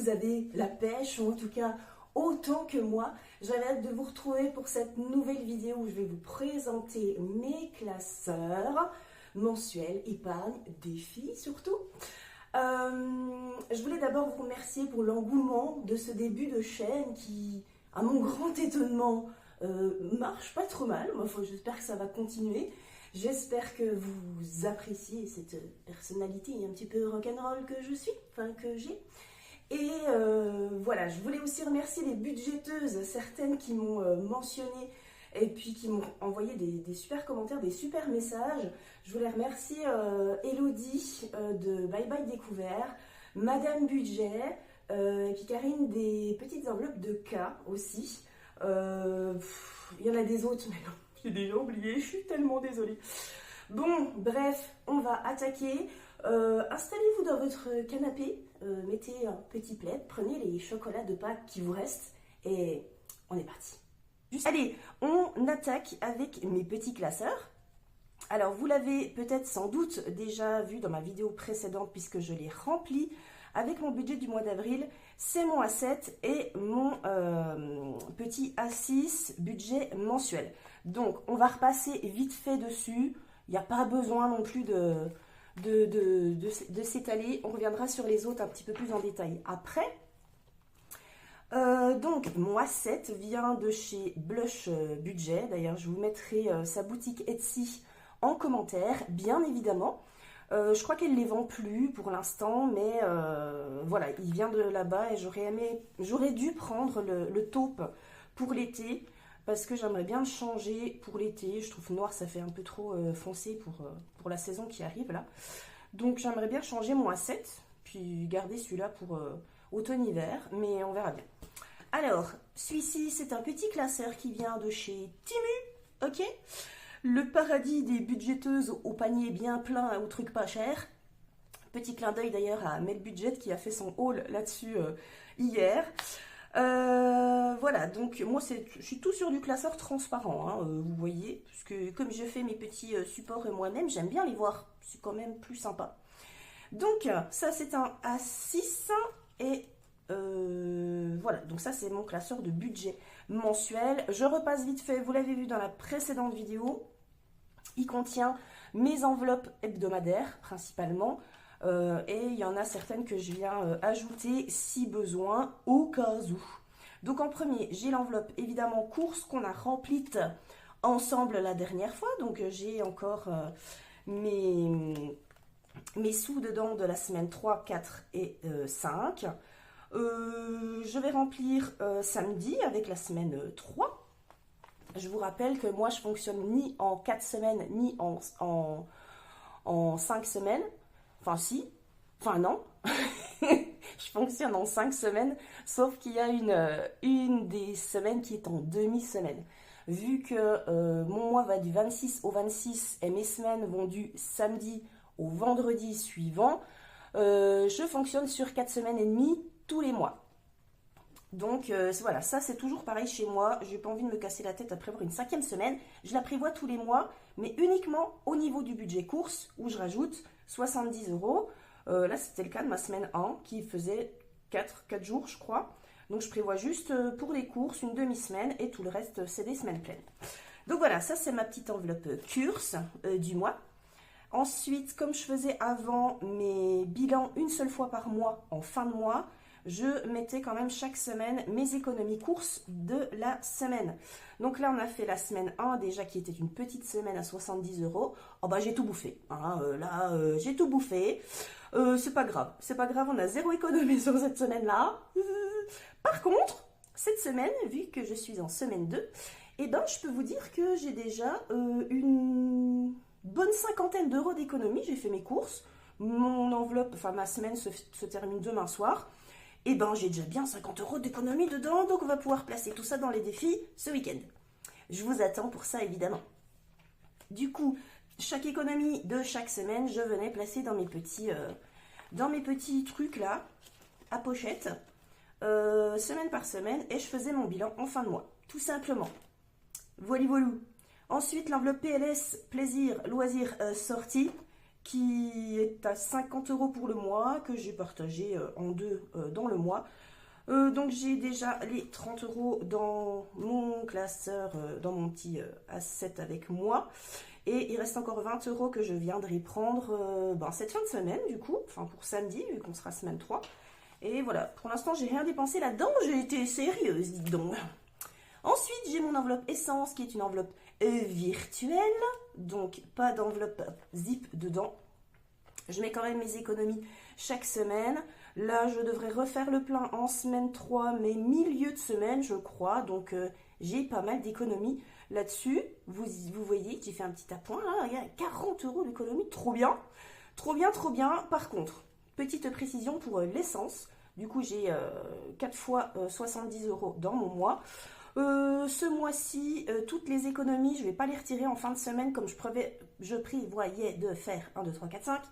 vous avez la pêche, ou en tout cas autant que moi. J'avais hâte de vous retrouver pour cette nouvelle vidéo où je vais vous présenter mes classeurs mensuels, épargne, défis surtout. Je voulais d'abord vous remercier pour l'engouement de ce début de chaîne qui, à mon grand étonnement, marche pas trop mal. Moi, j'espère que ça va continuer. J'espère que vous appréciez cette personnalité un petit peu rock'n'roll que je suis, enfin que j'ai. Et voilà, je voulais aussi remercier les budgéteuses, certaines qui m'ont mentionné et puis qui m'ont envoyé des super commentaires, des super messages. Je voulais remercier Elodie de Bye Bye Découvert, Madame Budget, et puis Karine des petites enveloppes de K aussi. Il y en a des autres, mais non, j'ai déjà oublié, je suis tellement désolée. Bon, bref, on va attaquer. Installez-vous dans votre canapé, mettez un petit plaid, prenez les chocolats de Pâques qui vous restent et on est parti. Allez, on attaque avec mes petits classeurs. Alors, vous l'avez peut-être sans doute déjà vu dans ma vidéo précédente puisque je l'ai rempli avec mon budget du mois d'avril. C'est mon A7 et mon petit A6 budget mensuel. Donc, on va repasser vite fait dessus. Il n'y a pas besoin non plus de s'étaler. On reviendra sur les autres un petit peu plus en détail après. Donc, mon A7 vient de chez Blush Budget. D'ailleurs, je vous mettrai sa boutique Etsy en commentaire, bien évidemment. Je crois qu'elle ne les vend plus pour l'instant, mais voilà, il vient de là-bas et j'aurais dû prendre le taupe pour l'été parce que j'aimerais bien le changer pour l'été. Je trouve noir, ça fait un peu trop foncé pour la saison qui arrive là. Donc, j'aimerais bien changer mon A7, puis garder celui-là pour automne-hiver, mais on verra bien. Alors, celui-ci, c'est un petit classeur qui vient de chez Temu, ok? Le paradis des budgéteuses au panier bien plein, au truc pas cher. Petit clin d'œil d'ailleurs à Mel Budget qui a fait son haul là-dessus hier. Voilà, donc moi je suis tout sur du classeur transparent, hein, vous voyez, parce que comme je fais mes petits supports moi-même, j'aime bien les voir, c'est quand même plus sympa. Donc ça c'est un A6 et voilà, donc ça c'est mon classeur de budget mensuel. Je repasse vite fait, vous l'avez vu dans la précédente vidéo, il contient mes enveloppes hebdomadaires principalement. Et il y en a certaines que je viens ajouter si besoin au cas où. Donc en premier, j'ai l'enveloppe évidemment course qu'on a remplie ensemble la dernière fois. Donc j'ai encore mes sous dedans de la semaine 3, 4 et 5. Je vais remplir samedi avec la semaine 3. Je vous rappelle que moi je fonctionne ni en 4 semaines ni en 5 semaines. Enfin si, enfin non, je fonctionne en 5 semaines, sauf qu'il y a une des semaines qui est en demi-semaine. Vu que mon mois va du 26 au 26 et mes semaines vont du samedi au vendredi suivant, je fonctionne sur 4 semaines et demie tous les mois. Donc voilà, ça c'est toujours pareil chez moi, j'ai pas envie de me casser la tête à prévoir une 5e semaine, je la prévois tous les mois, mais uniquement au niveau du budget course où je rajoute 70 €. Là c'était le cas de ma semaine 1 qui faisait 4 jours je crois, donc je prévois juste pour les courses une demi-semaine et tout le reste c'est des semaines pleines. Donc voilà, ça c'est ma petite enveloppe course du mois. Ensuite, comme je faisais avant mes bilans une seule fois par mois en fin de mois, je mettais quand même chaque semaine mes économies courses de la semaine. Donc là, on a fait la semaine 1 déjà qui était une petite semaine à 70 €. Oh bah j'ai tout bouffé. Hein, j'ai tout bouffé. C'est pas grave. C'est pas grave, on a zéro économie sur cette semaine-là. Par contre, cette semaine, vu que je suis en semaine 2, eh ben, je peux vous dire que j'ai déjà une bonne 50aine d'euros d'économie. J'ai fait mes courses. Mon enveloppe, enfin ma semaine se termine demain soir. Et ben j'ai déjà bien 50 € d'économie dedans, donc on va pouvoir placer tout ça dans les défis ce week-end. Je vous attends pour ça évidemment. Du coup, chaque économie de chaque semaine, je venais placer dans mes petits trucs là, à pochette, semaine par semaine, et je faisais mon bilan en fin de mois, tout simplement. Voilà. Ensuite, l'enveloppe PLS, plaisir, loisirs, sortie, qui est à 50 € pour le mois, que j'ai partagé en deux dans le mois. Donc j'ai déjà les 30 € dans mon classeur, dans mon petit A7 avec moi. Et il reste encore 20 € que je viendrai prendre cette fin de semaine du coup, enfin pour samedi, vu qu'on sera semaine 3. Et voilà, pour l'instant j'ai rien dépensé là-dedans, j'ai été sérieuse, dites donc. Ensuite j'ai mon enveloppe essence qui est une enveloppe virtuelle, donc pas d'enveloppe zip dedans. Je mets quand même mes économies chaque semaine. Là, je devrais refaire le plein en semaine 3, mais milieu de semaine, je crois. Donc, j'ai pas mal d'économies là-dessus. Vous voyez, j'ai fait un petit appoint. Là, il y a 40 € d'économie. Trop bien. Trop bien, trop bien. Par contre, petite précision pour l'essence. Du coup, j'ai 4 fois 70 € dans mon mois. Ce mois-ci, toutes les économies, je ne vais pas les retirer en fin de semaine comme je prévoyais de faire 1, 2, 3, 4, 5.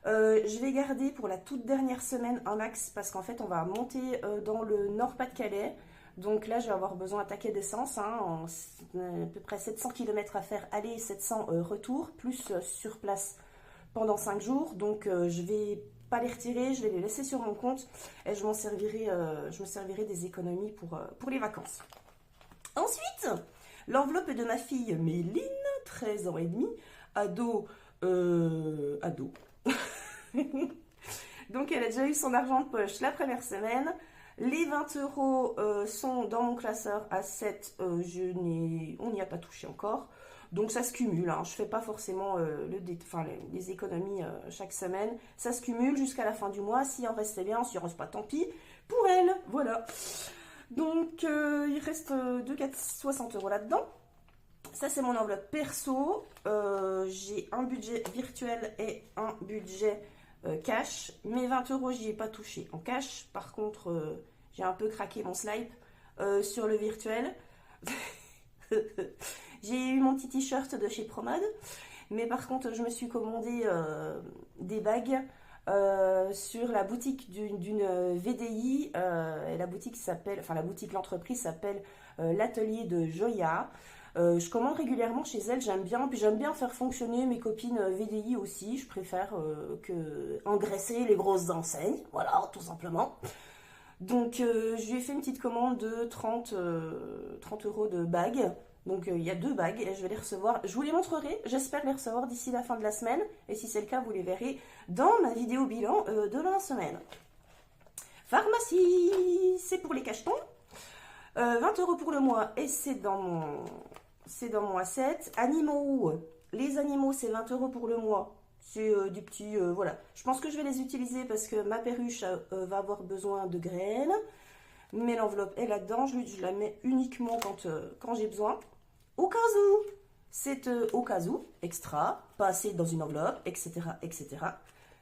Je vais garder pour la toute dernière semaine un max parce qu'en fait on va monter dans le Nord-Pas-de-Calais. Donc là je vais avoir besoin d'un taquet d'essence, à peu près 700 km à faire aller, 700 retour, plus sur place pendant 5 jours. Donc je vais pas les retirer, je vais les laisser sur mon compte et je me servirai des économies pour les vacances. Ensuite, l'enveloppe de ma fille Méline, 13 ans et demi, ado. Donc elle a déjà eu son argent de poche la première semaine. Les 20 € sont dans mon classeur A7, on n'y a pas touché encore. Donc ça se cumule, hein. Je ne fais pas forcément les économies chaque semaine. Ça se cumule jusqu'à la fin du mois. S'il en restait bien, s'il en reste pas, tant pis pour elle. Voilà. Donc il reste 60 € là-dedans. Ça c'est mon enveloppe perso. J'ai un budget virtuel et un budget cash. Mes 20 €, j'y ai pas touché en cash. Par contre, j'ai un peu craqué mon slip sur le virtuel. J'ai eu mon petit t-shirt de chez Promode. Mais par contre, je me suis commandé des bagues sur la boutique d'une VDI. Et l'entreprise s'appelle l'atelier de Joya. Je commande régulièrement chez elle, j'aime bien. Puis j'aime bien faire fonctionner mes copines VDI aussi. Je préfère que engraisser les grosses enseignes. Voilà, tout simplement. Donc je lui ai fait une petite commande de 30 € de bagues. Donc il y a 2 bagues et je vais les recevoir. Je vous les montrerai, j'espère les recevoir d'ici la fin de la semaine. Et si c'est le cas, vous les verrez dans ma vidéo bilan de la semaine. Pharmacie, c'est pour les cachetons. 20 € pour le mois et c'est dans mon A7. Animaux, les animaux c'est 20 € pour le mois. C'est du petit, voilà. Je pense que je vais les utiliser parce que ma perruche va avoir besoin de graines. Mais l'enveloppe est là-dedans, je la mets uniquement quand j'ai besoin. Au cas où, c'est au cas où, extra, pas assez dans une enveloppe, etc. etc.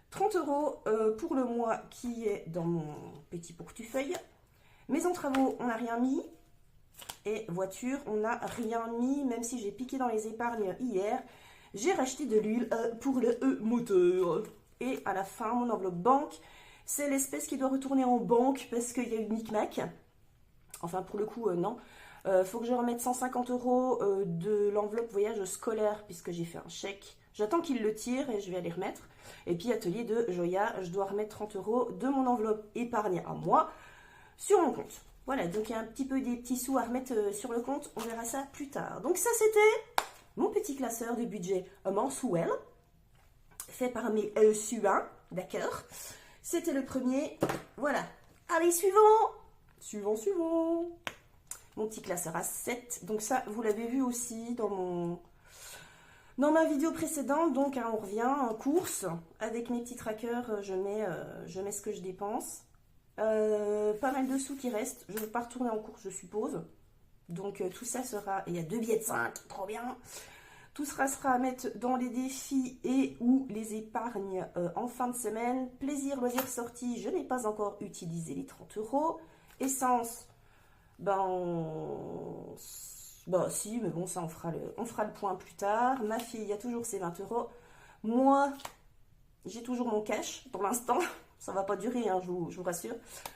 30 € pour le mois qui est dans mon petit portefeuille. Maison travaux, on n'a rien mis. Et voiture, on n'a rien mis, même si j'ai piqué dans les épargnes hier. J'ai racheté de l'huile pour le moteur. Et à la fin, mon enveloppe banque, c'est l'espèce qui doit retourner en banque parce qu'il y a eu micmac. Enfin, pour le coup, non. Faut que je remette 150 € de l'enveloppe voyage scolaire puisque j'ai fait un chèque. J'attends qu'il le tire et je vais aller remettre. Et puis, atelier de Joya, je dois remettre 30 € de mon enveloppe épargne à moi sur mon compte. Voilà, donc il y a un petit peu des petits sous à remettre sur le compte. On verra ça plus tard. Donc ça, c'était mon petit classeur de budget mensuel fait par mes suins, d'accord. C'était le premier. Voilà. Allez, suivant. Suivant. Mon petit classeur à 7. Donc ça, vous l'avez vu aussi dans ma vidéo précédente. Donc on revient en course. Avec mes petits trackers, je mets ce que je dépense. Pas mal de sous qui restent. Je ne vais pas retourner en course, je suppose. Donc tout ça sera... Il y a 2 billets de 5, trop bien. Tout sera à mettre dans les défis et ou les épargnes en fin de semaine. Plaisir, loisirs, sorties, je n'ai pas encore utilisé les 30 €. Essence, si, mais bon, ça on fera le point plus tard. Ma fille, il y a toujours ses 20 €. Moi, j'ai toujours mon cash pour l'instant. Ça va pas durer, hein, je vous rassure.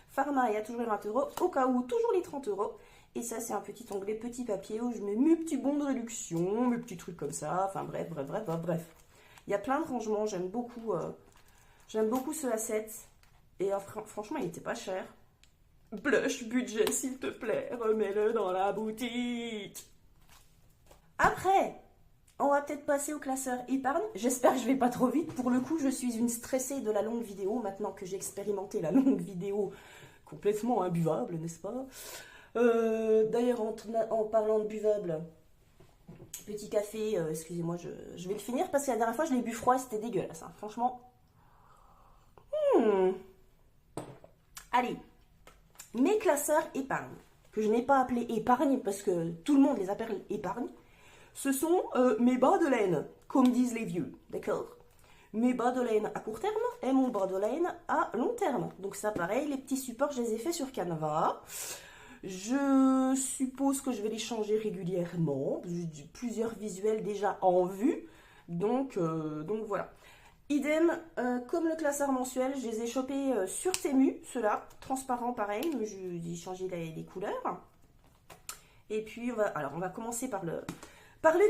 Pharma, il y a toujours les 20 €. Au cas où, toujours les 30 €. Et ça, c'est un petit onglet, petit papier où je mets mes petits bons de réduction, mes petits trucs comme ça. Enfin, bref. Il y a plein de rangements, j'aime beaucoup ce A7. Et franchement, il était pas cher. Blush budget, s'il te plaît, remets-le dans la boutique. Après, on va peut-être passer au classeur épargne. J'espère que je vais pas trop vite. Pour le coup, je suis une stressée de la longue vidéo. Maintenant que j'ai expérimenté la longue vidéo complètement imbuvable, n'est-ce pas? D'ailleurs, en parlant de buvable, petit café, excusez-moi, je vais le finir parce que la dernière fois, je l'ai bu froid et c'était dégueulasse. Hein. Franchement. Allez, mes classeurs épargne, que je n'ai pas appelé épargne parce que tout le monde les appelle épargne, ce sont mes bas de laine, comme disent les vieux, d'accord? Mes bas de laine à court terme et mon bas de laine à long terme. Donc ça, pareil, les petits supports, je les ai faits sur Canva. Je suppose que je vais les changer régulièrement. J'ai plusieurs visuels déjà en vue. Donc voilà. Idem, comme le classeur mensuel, je les ai chopés sur Temu, ceux-là, transparents pareil, mais j'ai changé les couleurs. Et puis, on va commencer par le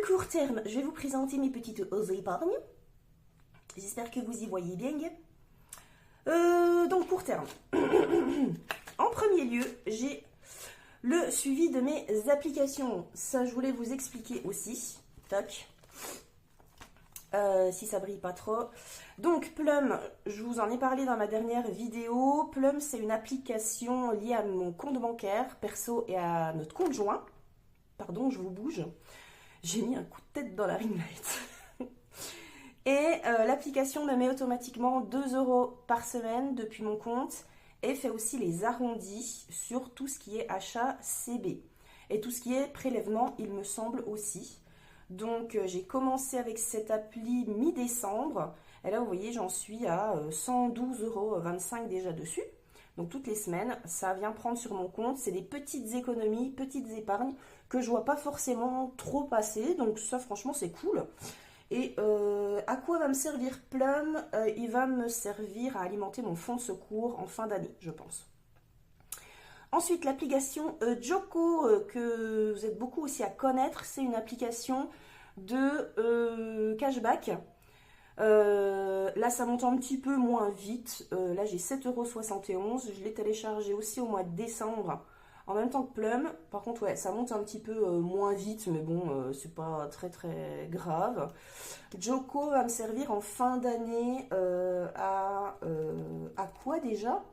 court terme. Je vais vous présenter mes petites épargnes. J'espère que vous y voyez bien. Donc, court terme. En premier lieu, j'ai le suivi de mes applications. Ça, je voulais vous expliquer aussi. Tac. Si ça brille pas trop. Donc Plum, je vous en ai parlé dans ma dernière vidéo. Plum, c'est une application liée à mon compte bancaire perso et à notre compte joint. Pardon, je vous bouge. J'ai mis un coup de tête dans la ring light. Et l'application me met automatiquement 2 € par semaine depuis mon compte et fait aussi les arrondis sur tout ce qui est achat CB. Et tout ce qui est prélèvement, il me semble aussi. Donc j'ai commencé avec cette appli mi-décembre. Et là, vous voyez, j'en suis à 112,25 € déjà dessus. Donc toutes les semaines, ça vient prendre sur mon compte. C'est des petites économies, petites épargnes que je vois pas forcément trop passer. Donc ça, franchement, c'est cool. Et à quoi va me servir Plum? Il va me servir à alimenter mon fonds de secours en fin d'année, je pense. Ensuite, l'application Joko, que vous êtes beaucoup aussi à connaître, c'est une application de cashback. Là, ça monte un petit peu moins vite. Là, j'ai 7,71 €. Je l'ai téléchargé aussi au mois de décembre, en même temps que Plum. Par contre, ouais, ça monte un petit peu moins vite, mais bon, c'est pas très très grave. Joko va me servir en fin d'année à quoi déjà?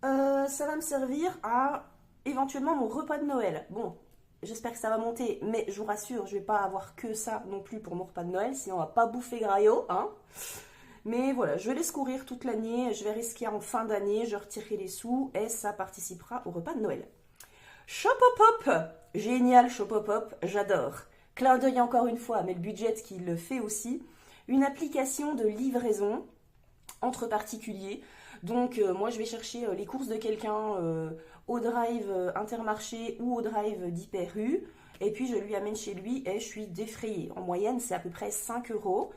Ça va me servir à éventuellement mon repas de Noël. Bon, j'espère que ça va monter, mais je vous rassure, je vais pas avoir que ça non plus pour mon repas de Noël, sinon on va pas bouffer graillot, hein. Mais voilà, je vais laisse courir toute l'année, je verrai ce qu'il y a en fin d'année, je retirerai les sous et ça participera au repas de Noël. Shopopop, génial Shopopop, j'adore. Clin d'œil encore une fois, mais le budget qui le fait aussi. Une application de livraison entre particuliers. Donc moi je vais chercher les courses de quelqu'un au drive Intermarché ou au drive d'Hyper U et puis je lui amène chez lui et je suis défrayée. En moyenne c'est à peu près 5 €.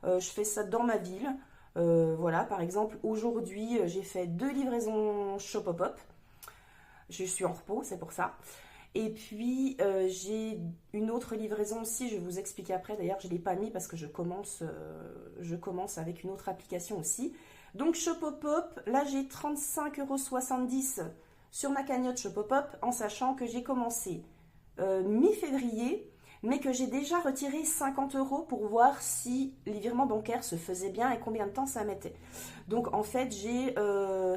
Je fais ça dans ma ville. Voilà, par exemple aujourd'hui j'ai fait 2 livraisons Shopopop. Je suis en repos, c'est pour ça. Et puis j'ai une autre livraison aussi, je vais vous expliquer après. D'ailleurs je ne l'ai pas mis parce que je commence avec une autre application aussi. Donc Shopopop, là j'ai 35,70 € sur ma cagnotte Shopopop, en sachant que j'ai commencé mi-février, mais que j'ai déjà retiré 50 € pour voir si les virements bancaires se faisaient bien et combien de temps ça mettait. Donc en fait j'ai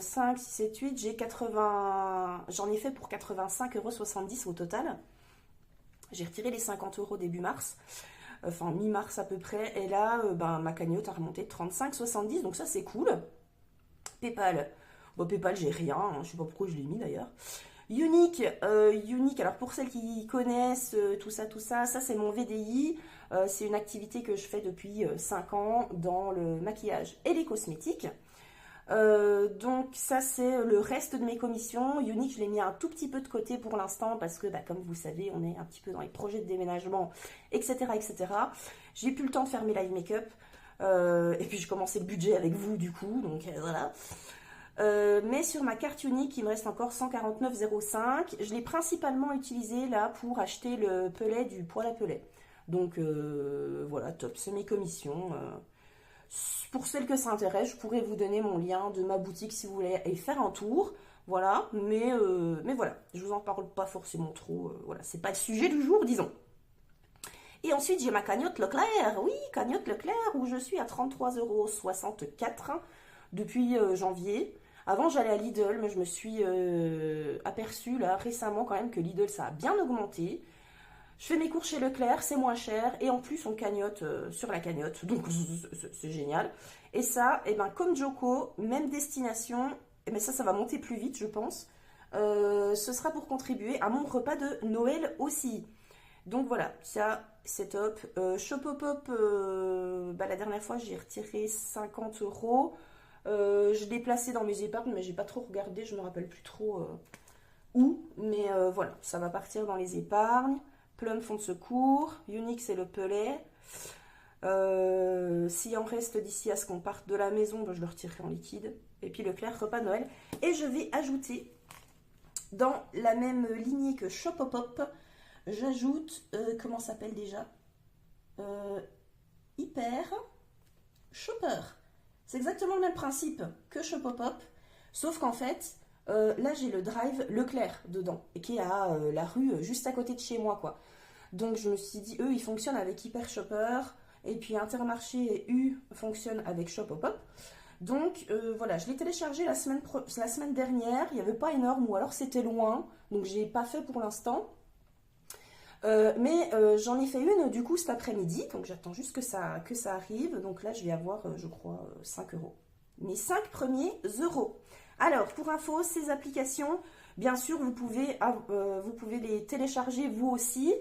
5, 6, 7, 8, j'ai 80, j'en ai fait pour 85,70 € au total. J'ai retiré les 50 € début mars. Enfin mi-mars à peu près, et là ma cagnotte a remonté de 35,70, donc ça c'est cool. Paypal, bon Paypal j'ai rien, hein, je sais pas pourquoi je l'ai mis d'ailleurs. Unique, alors pour celles qui connaissent tout ça c'est mon VDI, c'est une activité que je fais depuis 5 ans dans le maquillage et les cosmétiques. Donc ça c'est le reste de mes commissions. Unique, je l'ai mis un tout petit peu de côté pour l'instant parce que comme vous savez on est un petit peu dans les projets de déménagement, etc. J'ai plus le temps de faire mes live make-up et puis j'ai commencé le budget avec vous du coup, donc voilà. Mais sur ma carte Unique il me reste encore 149,05 €. Je l'ai principalement utilisé là pour acheter le pelet du poêle à pelet. Donc voilà, top, c'est mes commissions. Pour celles que ça intéresse, je pourrais vous donner mon lien de ma boutique si vous voulez y faire un tour. Voilà, mais voilà, je vous en parle pas forcément trop. Voilà, c'est pas le sujet du jour, disons. Et ensuite, j'ai ma cagnotte Leclerc. Oui, cagnotte Leclerc, où je suis à 33,64 € depuis janvier. Avant, j'allais à Lidl, mais je me suis aperçue là récemment quand même que Lidl, ça a bien augmenté. Je fais mes cours chez Leclerc, c'est moins cher, et en plus, on cagnotte sur la cagnotte, donc c'est génial. Et ça, et ben, comme Joko, même destination, mais ça va monter plus vite, je pense. Ce sera pour contribuer à mon repas de Noël aussi. Donc voilà, ça c'est top. Shopopop, bah, la dernière fois j'ai retiré 50 €. Je l'ai placé dans mes épargnes, mais j'ai pas trop regardé, je me rappelle plus trop où. Mais voilà, ça va partir dans les épargnes. Plum fonds de secours, Unix et le Pelé. S'il en reste d'ici à ce qu'on parte de la maison, bah, je le retirerai en liquide. Et puis Leclerc, repas de Noël. Et je vais ajouter dans la même lignée que Shopopop, j'ajoute, comment ça s'appelle déjà Hyper Shopper. C'est exactement le même principe que Shopopop, sauf qu'en fait, là j'ai le drive Leclerc dedans, et qui est à la rue juste à côté de chez moi, quoi. Donc je me suis dit, eux ils fonctionnent avec Hyper Shopper, et puis Intermarché et U fonctionnent avec Shopopop. Donc voilà, je l'ai téléchargé la semaine dernière, il n'y avait pas énorme, ou alors c'était loin, donc j'ai pas fait pour l'instant. Mais j'en ai fait une du coup cet après-midi, donc j'attends juste que ça arrive. Donc là, je vais avoir, je crois, 5 €. Mes 5 premiers euros. Alors, pour info, ces applications, bien sûr, vous pouvez les télécharger vous aussi.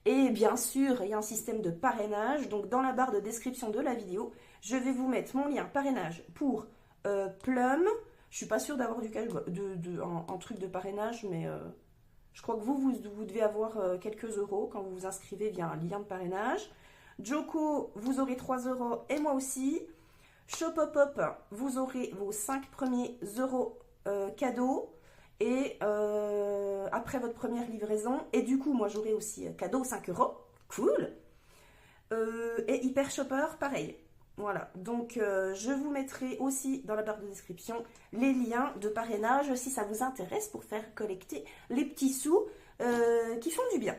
Et bien sûr, il y a un système de parrainage. Donc, dans la barre de description de la vidéo, je vais vous mettre mon lien parrainage pour Plum. Je suis pas sûre d'avoir un truc de parrainage, mais... je crois que vous devez avoir quelques euros quand vous vous inscrivez via un lien de parrainage. Joko, vous aurez 3 € et moi aussi. Shopopop, vous aurez vos 5 premiers euros cadeaux. Et après votre première livraison. Et du coup, moi j'aurai aussi cadeau 5 €. Cool. Et Hyper Shopper, pareil. Voilà, donc je vous mettrai aussi dans la barre de description les liens de parrainage si ça vous intéresse pour faire collecter les petits sous qui font du bien.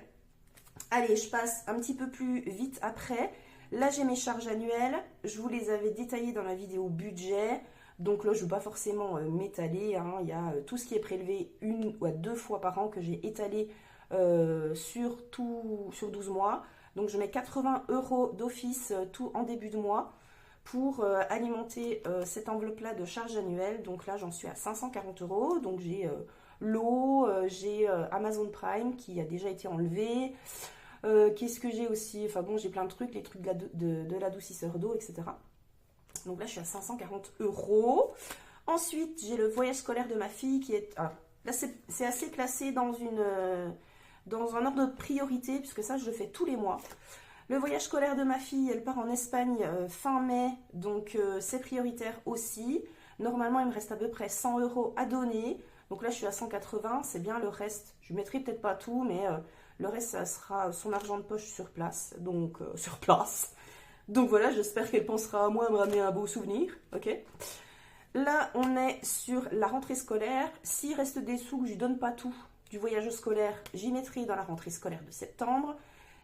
Allez, je passe un petit peu plus vite après. Là, j'ai mes charges annuelles. Je vous les avais détaillées dans la vidéo budget. Donc là, je ne vais pas forcément m'étaler. Hein. Il y a tout ce qui est prélevé 1 ou 2 fois par an que j'ai étalé sur 12 mois. Donc je mets 80 € d'office tout en début de mois pour alimenter cette enveloppe-là de charges annuelles. Donc là, j'en suis à 540 €. Donc j'ai l'eau, j'ai Amazon Prime qui a déjà été enlevé. Qu'est-ce que j'ai aussi? Enfin bon, j'ai plein de trucs, les trucs de l'adoucisseur d'eau, etc. Donc là, je suis à 540 €. Ensuite, j'ai le voyage scolaire de ma fille qui est... Ah, là, c'est assez classé dans un ordre de priorité, puisque ça, je le fais tous les mois. Le voyage scolaire de ma fille, elle part en Espagne fin mai, donc c'est prioritaire aussi. Normalement, il me reste à peu près 100 € à donner. Donc là, je suis à 180, c'est bien. Le reste, je ne mettrai peut-être pas tout, mais le reste, ça sera son argent de poche sur place. Donc, sur place. Donc voilà, j'espère qu'elle pensera à moi, à me ramener un beau souvenir. Ok. Là, on est sur la rentrée scolaire. S'il reste des sous que je ne donne pas tout du voyage scolaire, j'y mettrai dans la rentrée scolaire de septembre.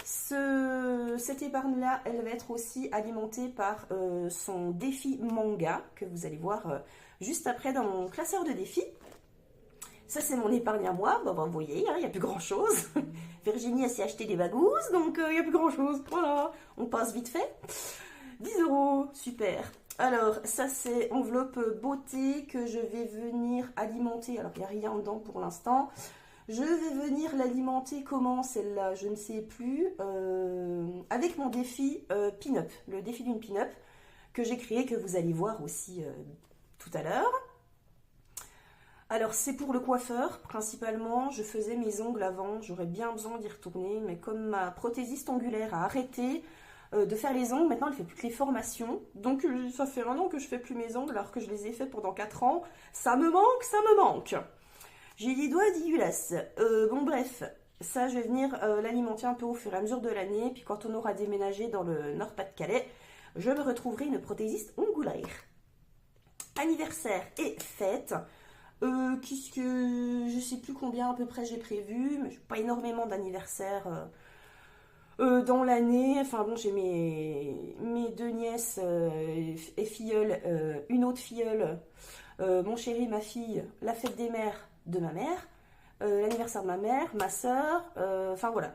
Cette épargne-là, elle va être aussi alimentée par son défi manga, que vous allez voir juste après dans mon classeur de défis. Ça, c'est mon épargne à moi. Bon, vous voyez, il n'y a plus grand-chose. Virginie, elle s'est acheté des bagousses, donc il n'y a plus grand-chose. Voilà, on passe vite fait. 10 €, super. Alors, ça, c'est enveloppe beauté que je vais venir alimenter. Alors, il n'y a rien dedans pour l'instant. Je vais venir l'alimenter comment celle-là? Je ne sais plus. Avec mon défi pin-up, le défi d'une pin-up que j'ai créé, que vous allez voir aussi tout à l'heure. Alors, c'est pour le coiffeur, principalement. Je faisais mes ongles avant, j'aurais bien besoin d'y retourner, mais comme ma prothésiste ongulaire a arrêté de faire les ongles, maintenant elle fait toutes les formations. Donc, ça fait 1 an que je fais plus mes ongles, alors que je les ai fait pendant 4 ans. Ça me manque, ça me manque. J'ai des doigts dégueulasses. Bon, bref. Ça, je vais venir l'alimenter un peu au fur et à mesure de l'année. Puis quand on aura déménagé dans le Nord-Pas-de-Calais, je me retrouverai une prothésiste ongulaire. Anniversaire et fête. Qu'est-ce que... Je sais plus combien à peu près j'ai prévu, mais pas énormément d'anniversaires dans l'année. Enfin bon, j'ai mes deux nièces et filleules, une autre filleule, mon chéri, ma fille, la fête des mères de ma mère, l'anniversaire de ma mère, ma soeur, enfin voilà.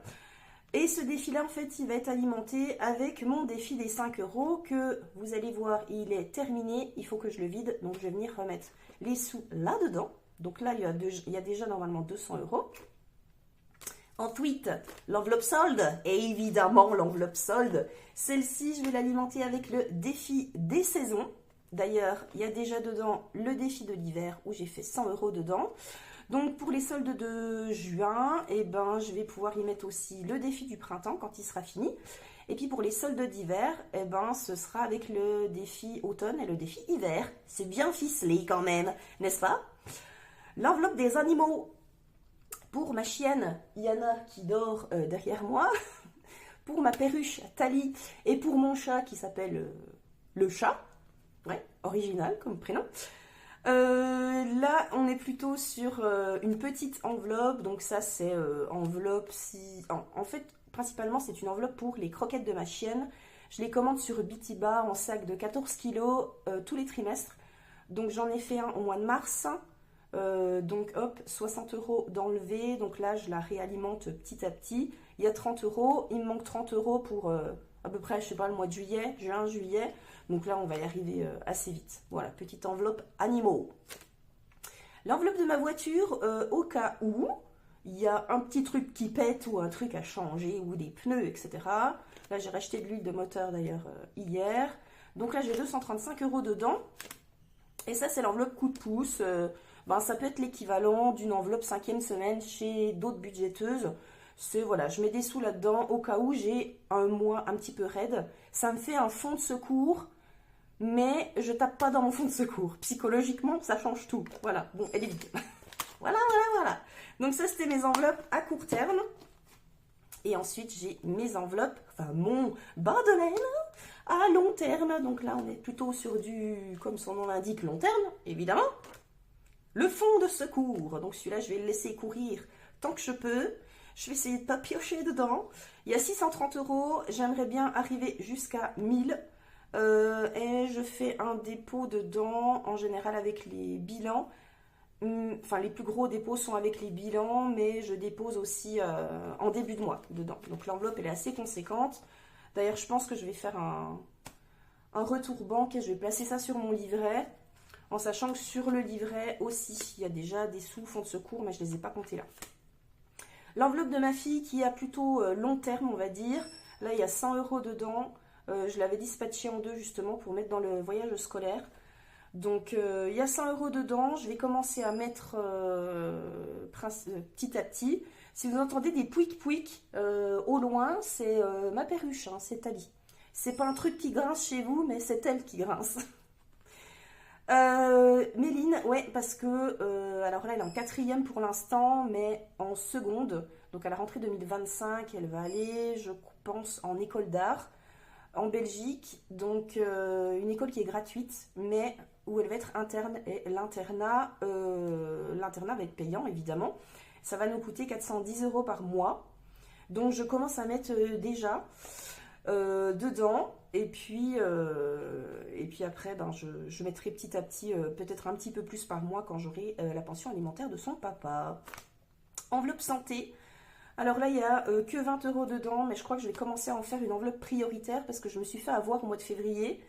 Et ce défi-là, en fait, il va être alimenté avec mon défi des 5 euros que vous allez voir, il est terminé. Il faut que je le vide, donc je vais venir remettre les sous là-dedans. Donc là, il y a déjà normalement 200 euros. Ensuite, l'enveloppe solde. Et évidemment, l'enveloppe solde. Celle-ci, je vais l'alimenter avec le défi des saisons. D'ailleurs, il y a déjà dedans le défi de l'hiver où j'ai fait 100 euros dedans. Donc pour les soldes de juin, eh ben, je vais pouvoir y mettre aussi le défi du printemps quand il sera fini. Et puis pour les soldes d'hiver, eh ben, ce sera avec le défi automne et le défi hiver. C'est bien ficelé quand même, n'est-ce pas? L'enveloppe des animaux. Pour ma chienne Yana qui dort derrière moi. Pour ma perruche Tali. Et pour mon chat qui s'appelle le chat. Ouais, original comme prénom. Là, on est plutôt sur une petite enveloppe. Donc ça, c'est enveloppe si... En fait, principalement, c'est une enveloppe pour les croquettes de ma chienne. Je les commande sur Bitiba en sac de 14 kilos tous les trimestres. Donc j'en ai fait un au mois de mars. Donc hop, 60 euros d'enlever. Donc là, je la réalimente petit à petit. Il y a 30 euros. Il me manque 30 euros pour à peu près, je sais pas, le mois de juillet, juin, juillet. Donc là, on va y arriver assez vite. Voilà, petite enveloppe animaux. L'enveloppe de ma voiture, au cas où il y a un petit truc qui pète ou un truc à changer ou des pneus, etc. Là, j'ai racheté de l'huile de moteur d'ailleurs hier. Donc là, j'ai 235 euros dedans. Et ça, c'est l'enveloppe coup de pouce. Ben, ça peut être l'équivalent d'une enveloppe 5e semaine chez d'autres budgéteuses. C'est voilà, je mets des sous là-dedans au cas où j'ai un mois un petit peu raide. Ça me fait un fonds de secours, mais je tape pas dans mon fonds de secours. Psychologiquement, ça change tout. Voilà, bon, elle est vide. Voilà, voilà, voilà. Donc ça, c'était mes enveloppes à court terme. Et ensuite, j'ai mes enveloppes, enfin mon bas de laine à long terme. Donc là, on est plutôt sur du, comme son nom l'indique, long terme, évidemment. Le fonds de secours. Donc celui-là, je vais le laisser courir tant que je peux. Je vais essayer de ne pas piocher dedans. Il y a 630 euros. J'aimerais bien arriver jusqu'à 1000. Et je fais un dépôt dedans, en général avec les bilans. Enfin, les plus gros dépôts sont avec les bilans, mais je dépose aussi en début de mois dedans. Donc l'enveloppe, elle est assez conséquente. D'ailleurs, je pense que je vais faire un retour banque et je vais placer ça sur mon livret. En sachant que sur le livret aussi, il y a déjà des sous fonds de secours, mais je ne les ai pas comptés là. L'enveloppe de ma fille qui a plutôt long terme, on va dire. Là, il y a 100 euros dedans. Je l'avais dispatché en deux justement pour mettre dans le voyage scolaire. Donc, il y a 100 euros dedans. Je vais commencer à mettre petit à petit. Si vous entendez des pouic-pouic au loin, c'est ma perruche, hein, c'est Tali. C'est pas un truc qui grince chez vous, mais c'est elle qui grince. Méline, ouais, parce que alors là elle est en 4e pour l'instant, mais en seconde, donc à la rentrée 2025, elle va aller, je pense, en école d'art en Belgique, donc une école qui est gratuite, mais où elle va être interne, et l'internat va être payant évidemment. Ça va nous coûter 410 euros par mois, donc je commence à mettre déjà dedans. Et puis après, ben, je mettrai petit à petit, peut-être un petit peu plus par mois quand j'aurai la pension alimentaire de son papa. Enveloppe santé. Alors là, il n'y a que 20 euros dedans, mais je crois que je vais commencer à en faire une enveloppe prioritaire parce que je me suis fait avoir au mois de février.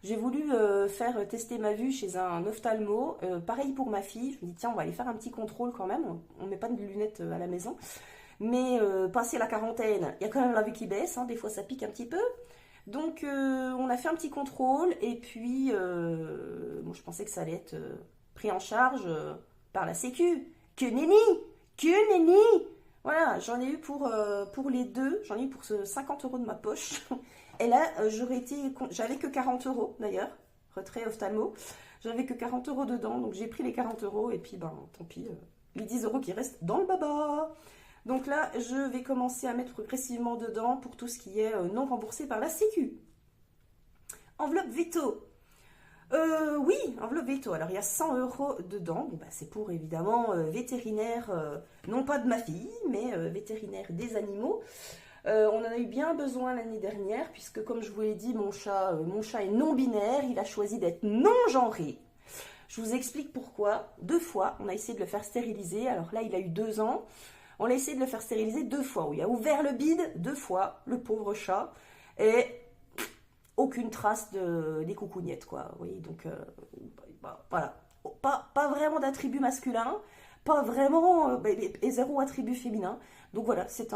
J'ai voulu faire tester ma vue chez un ophtalmo. Pareil pour ma fille. Je me dis, tiens, on va aller faire un petit contrôle quand même. On ne met pas de lunettes à la maison. Mais passé la quarantaine, il y a quand même la vue qui baisse. Hein, des fois, ça pique un petit peu. Donc, on a fait un petit contrôle et puis, bon, je pensais que ça allait être pris en charge par la Sécu. Que nenni! Que nenni! Voilà, j'en ai eu pour les deux, j'en ai eu pour 50 euros de ma poche. Et là, j'avais que 40 euros d'ailleurs, retrait ophtalmo. J'avais que 40 euros dedans, donc j'ai pris les 40 euros et puis, ben, tant pis, les 10 euros qui restent dans le baba. Donc là, je vais commencer à mettre progressivement dedans pour tout ce qui est non remboursé par la Sécu. Enveloppe veto. Oui, enveloppe veto. Alors il y a 100 € dedans. Bon, bah, c'est pour évidemment vétérinaire, non pas de ma fille, mais vétérinaire des animaux. On en a eu bien besoin l'année dernière, puisque comme je vous l'ai dit, mon chat est non-binaire, il a choisi d'être non-genré. Je vous explique pourquoi. 2 fois, on a essayé de le faire stériliser. Alors là, il a eu 2 ans. On a essayé de le faire stériliser 2 fois. Oui, il a ouvert le bide 2 fois, le pauvre chat. Et aucune trace des coucougnettes, quoi. Oui, donc, voilà. Pas vraiment d'attribut masculin, pas vraiment, et zéro attribut féminin. Donc voilà, c'est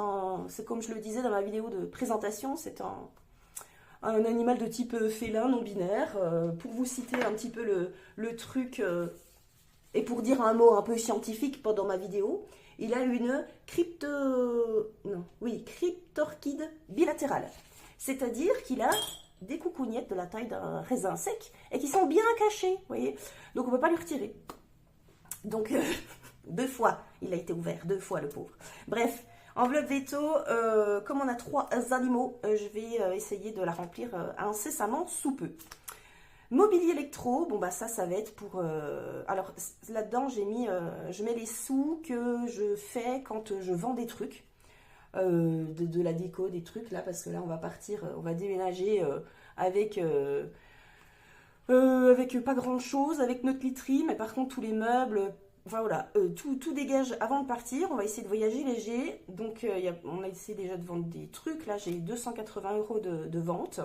comme je le disais dans ma vidéo de présentation, c'est un animal de type félin, non-binaire. Pour vous citer un petit peu le truc, et pour dire un mot un peu scientifique pendant ma vidéo, il a une cryptorchide bilatérale. C'est-à-dire qu'il a des coucougnettes de la taille d'un raisin sec et qui sont bien cachées, vous voyez. Donc on ne peut pas lui retirer. Donc 2 fois, il a été ouvert, 2 fois le pauvre. Bref, enveloppe veto, comme on a 3 animaux, je vais essayer de la remplir incessamment sous peu. Mobilier électro, bon bah ça va être pour... alors là-dedans je mets les sous que je fais quand je vends des trucs. De la déco, des trucs là, parce que là on va partir, on va déménager avec pas grand chose, avec notre literie, mais par contre tous les meubles, enfin voilà, tout dégage avant de partir. On va essayer de voyager léger, donc on a essayé déjà de vendre des trucs. Là j'ai 280 € de vente,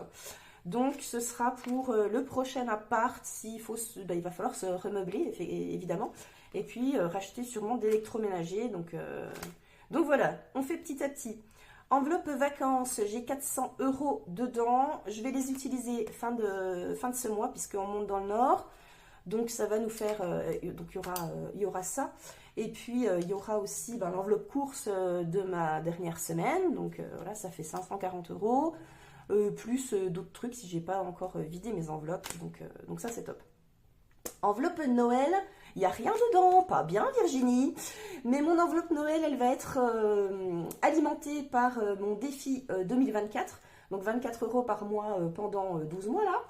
donc ce sera pour le prochain appart. S'il faut, il va falloir se remeubler évidemment, et puis racheter sûrement d'électroménager, donc voilà, on fait petit à petit. Enveloppe vacances, j'ai 400 € dedans. Je vais les utiliser fin de ce mois, puisqu'on monte dans le nord. Donc ça va nous faire, donc il y aura ça. Et puis il y aura aussi l'enveloppe course de ma dernière semaine. Donc voilà, ça fait 540 €. Plus d'autres trucs si j'ai pas encore vidé mes enveloppes. Donc ça c'est top. Enveloppe Noël, il n'y a rien dedans, pas bien Virginie, mais mon enveloppe Noël, elle va être alimentée par mon défi 2024, donc 24 € par mois pendant 12 mois là,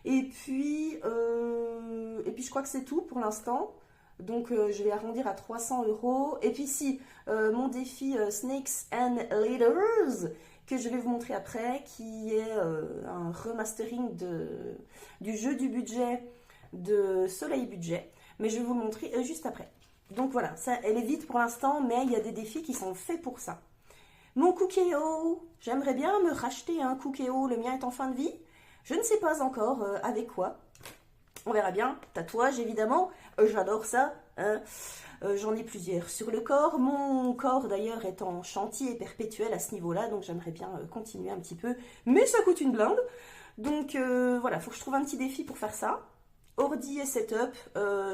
et puis je crois que c'est tout pour l'instant, donc je vais arrondir à 300 €, et puis si, mon défi Snakes and Ladders, que je vais vous montrer après, qui est un remastering du jeu du budget de Soleil Budget, mais je vais vous le montrer juste après. Donc voilà, ça, elle est vide pour l'instant, mais il y a des défis qui sont faits pour ça. Mon Cookéo, j'aimerais bien me racheter un Cookéo, le mien est en fin de vie. Je ne sais pas encore avec quoi. On verra bien. Tatouage évidemment, j'adore ça. Hein. J'en ai plusieurs sur le corps. Mon corps d'ailleurs est en chantier perpétuel à ce niveau-là, donc j'aimerais bien continuer un petit peu. Mais ça coûte une blinde. Donc voilà, il faut que je trouve un petit défi pour faire ça. Ordi et setup,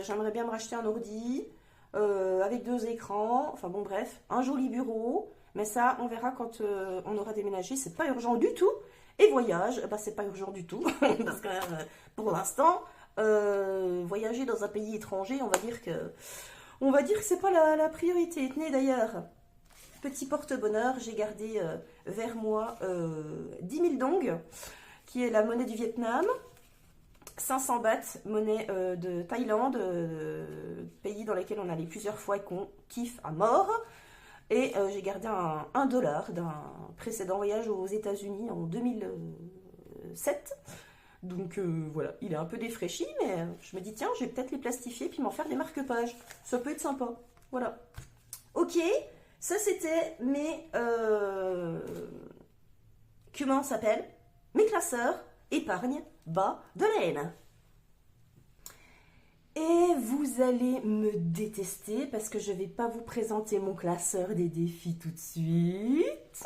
j'aimerais bien me racheter un ordi avec 2 écrans, enfin bon bref, un joli bureau, mais ça on verra quand on aura déménagé, c'est pas urgent du tout. Et voyage, bah c'est pas urgent du tout, parce que pour l'instant, voyager dans un pays étranger, on va dire que c'est pas la priorité. Tenez d'ailleurs, petit porte-bonheur, j'ai gardé vers moi 10 000 dong, qui est la monnaie du Vietnam. 500 bahts, monnaie de Thaïlande, pays dans lequel on allait plusieurs fois et qu'on kiffe à mort. Et j'ai gardé un $1 d'un précédent voyage aux États-Unis en 2007. Donc voilà, il est un peu défraîchi, mais je me dis tiens, je vais peut-être les plastifier puis m'en faire des marque-pages. Ça peut être sympa. Voilà. Ok, ça c'était mes... comment ça s'appelle? Mes classeurs épargne bas de laine. Et vous allez me détester parce que je ne vais pas vous présenter mon classeur des défis tout de suite.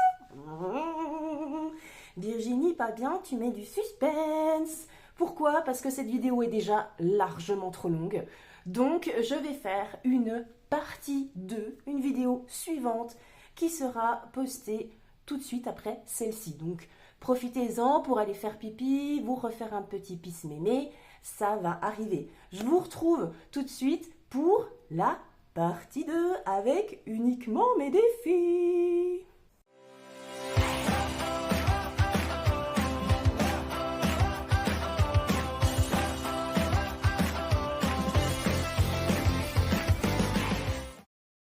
Virginie, pas bien, tu mets du suspense. Pourquoi? Parce que cette vidéo est déjà largement trop longue. Donc, je vais faire une partie 2, une vidéo suivante qui sera postée tout de suite après celle-ci. Donc, profitez-en pour aller faire pipi, vous refaire un petit pisse mémé, ça va arriver. Je vous retrouve tout de suite pour la Partie 2 avec uniquement mes défis.